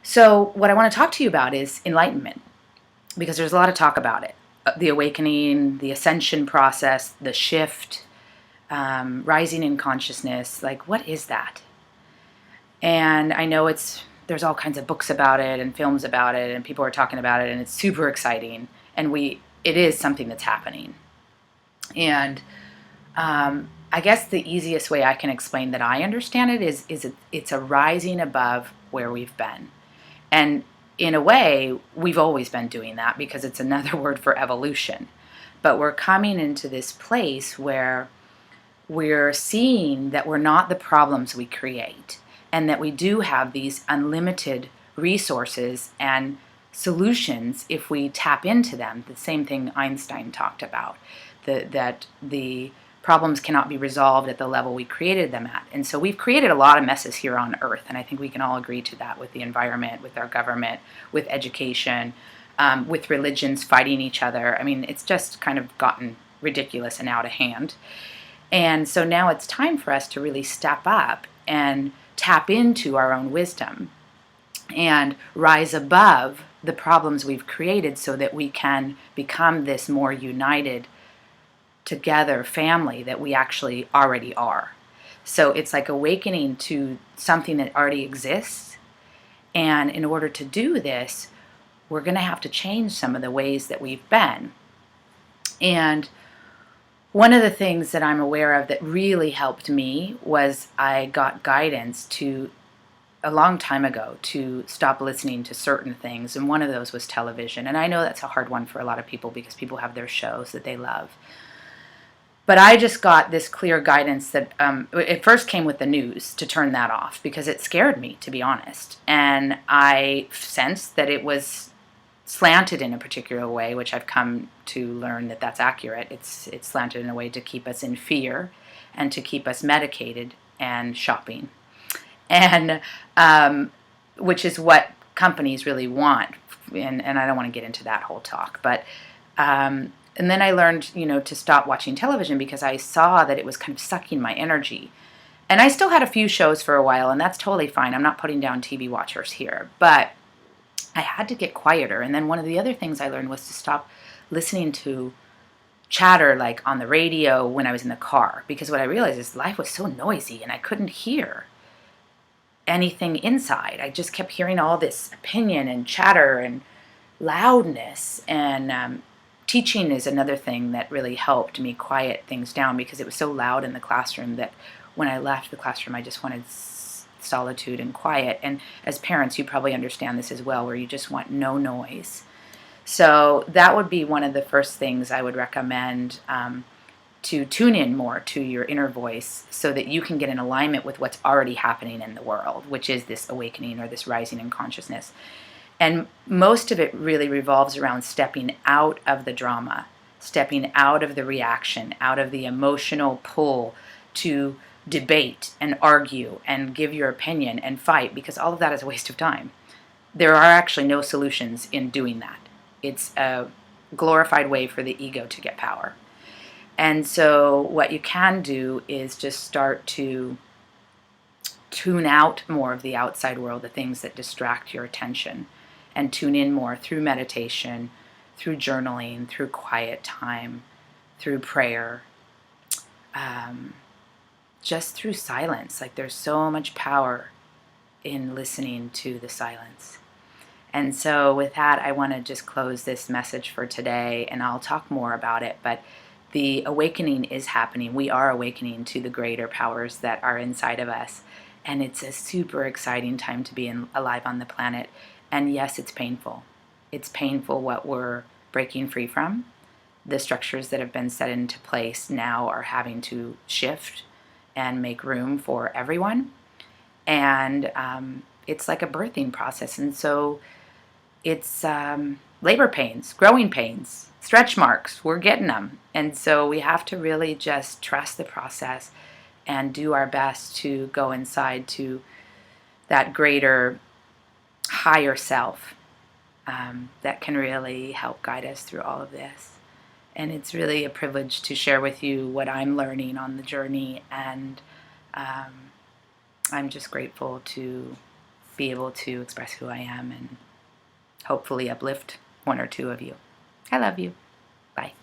So what I want to talk to you about is enlightenment, because there's a lot of talk about it. The awakening, the ascension process, the shift, rising in consciousness. Like, what is that? And I know there's all kinds of books about it and films about it, and people are talking about it, and it's super exciting. And it is something that's happening. And I guess the easiest way I can explain that I understand it is it's a rising above where we've been. And in a way, we've always been doing that because it's another word for evolution. But we're coming into this place where we're seeing that we're not the problems we create, and that we do have these unlimited resources and solutions if we tap into them. The same thing Einstein talked about, that the problems cannot be resolved at the level we created them at. And so we've created a lot of messes here on Earth, and I think we can all agree to that, with the environment, with our government, with education, with religions fighting each other. I mean, it's just kind of gotten ridiculous and out of hand. And so now it's time for us to really step up and tap into our own wisdom and rise above the problems we've created so that we can become this more united together family that we actually already are. So it's like awakening to something that already exists. And in order to do this, we're going to have to change some of the ways that we've been. And one of the things that I'm aware of that really helped me was I got guidance a long time ago to stop listening to certain things. And one of those was television. And I know that's a hard one for a lot of people because people have their shows that they love. But I just got this clear guidance that it first came with the news, to turn that off because it scared me, to be honest. And I sensed that it was slanted in a particular way, which I've come to learn that that's accurate. It's slanted in a way to keep us in fear and to keep us medicated and shopping, and which is what companies really want. And I don't want to get into that whole talk, but and then I learned, to stop watching television because I saw that it was kind of sucking my energy. And I still had a few shows for a while, and that's totally fine. I'm not putting down TV watchers here, but I had to get quieter. And then one of the other things I learned was to stop listening to chatter like on the radio when I was in the car, because what I realized is life was so noisy and I couldn't hear anything inside. I just kept hearing all this opinion and chatter and loudness. And teaching is another thing that really helped me quiet things down, because it was so loud in the classroom that when I left the classroom I just wanted solitude and quiet. And as parents, you probably understand this as well, where you just want no noise. So that would be one of the first things I would recommend, to tune in more to your inner voice so that you can get in alignment with what's already happening in the world, which is this awakening or this rising in consciousness. And most of it really revolves around stepping out of the drama, stepping out of the reaction, out of the emotional pull to debate and argue and give your opinion and fight, because all of that is a waste of time. There are actually no solutions in doing that. It's a glorified way for the ego to get power. And so what you can do is just start to tune out more of the outside world, the things that distract your attention, and tune in more through meditation, through journaling, through quiet time, through prayer, just through silence. Like, there's so much power in listening to the silence. And so with that, I want to just close this message for today, and I'll talk more about it. But the awakening is happening. We are awakening to the greater powers that are inside of us. And it's a super exciting time to be alive on the planet. And yes, it's painful. It's painful what we're breaking free from. The structures that have been set into place now are having to shift and make room for everyone. And it's like a birthing process. And so it's labor pains, growing pains, stretch marks. We're getting them. And so we have to really just trust the process and do our best to go inside to that greater, higher self that can really help guide us through all of this. And it's really a privilege to share with you what I'm learning on the journey. And I'm just grateful to be able to express who I am and hopefully uplift one or two of you. I love you. Bye.